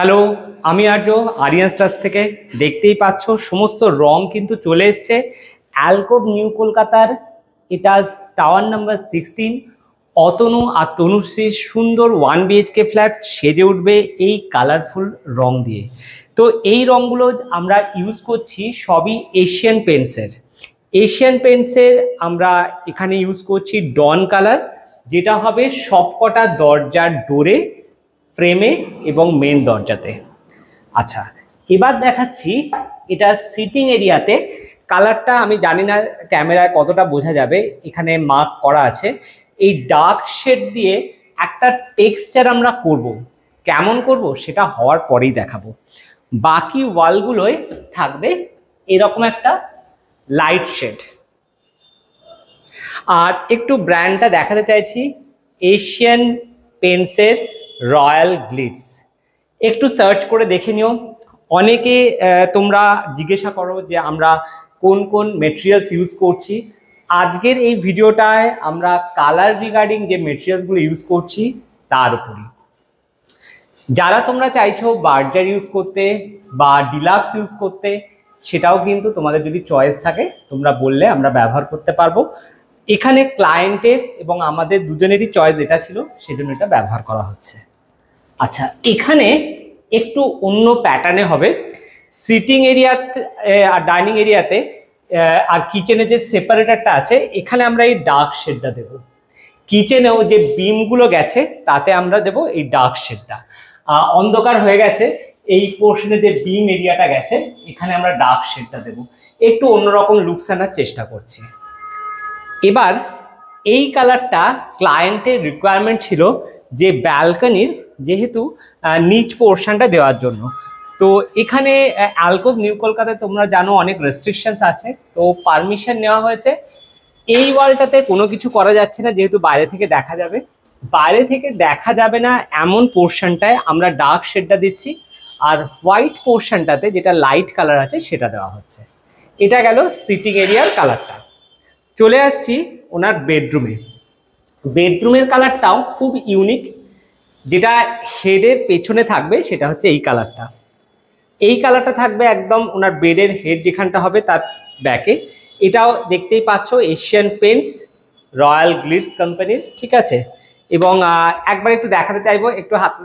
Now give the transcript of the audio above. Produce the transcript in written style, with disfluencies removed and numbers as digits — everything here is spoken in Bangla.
হ্যালো, আমি আর্য আরিয়ান স্টার্স থেকে। দেখতেই পাচ্ছ সমস্ত রং কিন্তু চলে এসছে অ্যালকোভ নিউ কলকাতার। এটা টাওয়ার নাম্বার 16। অতনু আর তনুশ্রীর সুন্দর 1 BHK ফ্ল্যাট সেজে উঠবে এই কালারফুল রং দিয়ে। তো এই রংগুলো আমরা ইউজ করছি সবই এশিয়ান পেন্টসের। এশিয়ান পেন্টসের আমরা এখানে ইউজ করছি ডন কালার, যেটা হবে সবকটা দরজার ডোরে, ফ্রেমে এবং মেন দরজাতে। আচ্ছা, এবার দেখাচ্ছি এটা সিটিং এরিয়াতে। কালারটা আমি জানি না ক্যামেরায় কতটা বোঝা যাবে, এখানে মার্ক করা আছে। এই ডার্ক শেড দিয়ে একটা টেক্সচার আমরা করব, কেমন করব সেটা হওয়ার পরেই দেখাবো। বাকি ওয়ালগুলোয় থাকবে এরকম একটা লাইট শেড। আর একটু ব্র্যান্ডটা দেখাতে চাইছি, এশিয়ান পেন্টসের রয়্যাল গ্লিটস। একটু সার্চ করে দেখে নিও। অনেকে তোমরা জিজ্ঞাসা করো যে আমরা কোন কোন মেটেরিয়ালস ইউজ করছি। আজকের এই ভিডিওটায় আমরা কালার রিগার্ডিং যে মেটেরিয়ালসগুলো ইউজ করছি তার উপরই। যারা তোমরা চাইছো বার্জার ইউজ করতে বা ডিলাক্স ইউজ করতে, সেটাও কিন্তু তোমাদের যদি চয়েস থাকে তোমরা বললে আমরা ব্যবহার করতে পারবো। এখানে ক্লায়েন্টের এবং আমাদের দুজনেরই চয়েস এটা ছিল, সেজন্য এটা ব্যবহার করা হচ্ছে। আচ্ছা, এখানে একটু অন্য প্যাটার্নে হবে। সিটিং এরিয়াতে আর ডাইনিং এরিয়াতে আর কিচেনে যে সেপারেটারটা আছে, এখানে আমরা এই ডার্ক শেডটা দেব। কিচেনেও যে বিমগুলো গেছে তাতে আমরা দেব এই ডার্ক শেডটা। অন্ধকার হয়ে গেছে এই পোর্শনে যে বিম এরিয়াটা গেছে, এখানে আমরা ডার্ক শেডটা দেব। একটু অন্যরকম লুকস আনার চেষ্টা করছি। এবার এই কালারটা ক্লায়েন্টের রিকোয়ারমেন্ট ছিল যে ব্যালকনির যেহেতু নিচ পোর্শনটা দেওয়ার জন্য। তো এখানে অ্যালকোভ নিউ কলকাতায় তোমরা জানো অনেক রেস্ট্রিকশনস আছে, তো পারমিশন নেওয়া হয়েছে। এই ওয়ালটাতে কোনো কিছু করা যাচ্ছে না, যেহেতু বাইরে থেকে দেখা যাবে। বাইরে থেকে দেখা যাবে না এমন পোর্শনটায় আমরা ডার্ক শেডটা দিচ্ছি, আর হোয়াইট পোর্শনটাতে যেটা লাইট কালার আছে সেটা দেওয়া হচ্ছে। এটা গেল সিটিং এরিয়ার কালারটা। চলে আসছি ওনার বেডরুমে। বেডরুমের কালারটাও খুব ইউনিক। যেটা হেডের পেছনে থাকবে সেটা হচ্ছে এই কালারটা। এই কালারটা থাকবে একদম ওনার বেডের হেড যেখানটা হবে তার ব্যাকে। এটাও দেখতেই পাচ্ছ এশিয়ান পেন্টস রয়্যাল গ্লিটস কোম্পানির, ঠিক আছে। এবং একবার একটু দেখাতে চাইবো, একটু হাতে